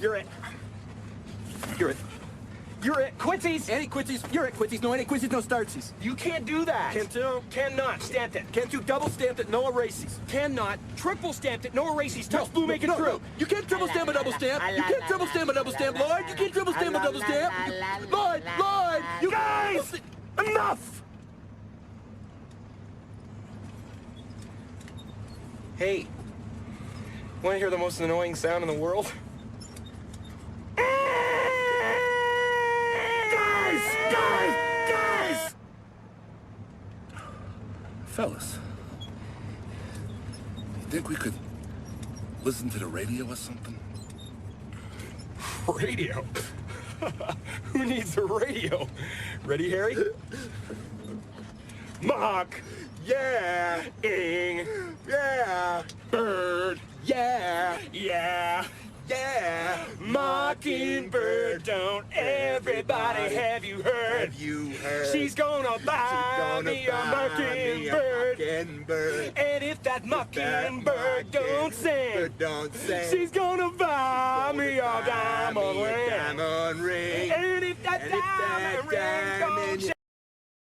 You're it. You're it. You're it. Quincy's. Any quincies? You're it, quincies. No any quincies, no startsies. You can't do that. Can't do? Cannot. Stamped it. Can't you double stamped it, no erases? Cannot. Triple stamped it. No erases. Touch blue, make it true. No. You can't triple stamp a double stamp. You can't triple stamp a double stamp, Lloyd. You can't triple stamp a double stamp. Lloyd, you Guys! Enough! Hey, want to hear the most annoying sound in the world? Guys! Fellas, you think we could listen to the radio or something? Radio? Who needs a radio? Ready, Harry? Mock. Yeah. Ing. Yeah. Bird. Yeah. Yeah. Yeah. Mockingbird. Don't everybody have you heard? Have you heard? She's gonna buy me a mockingbird. And if that mockingbird don't sing, she's gonna buy me a diamond ring. Diamond ring. And if that diamond ring don't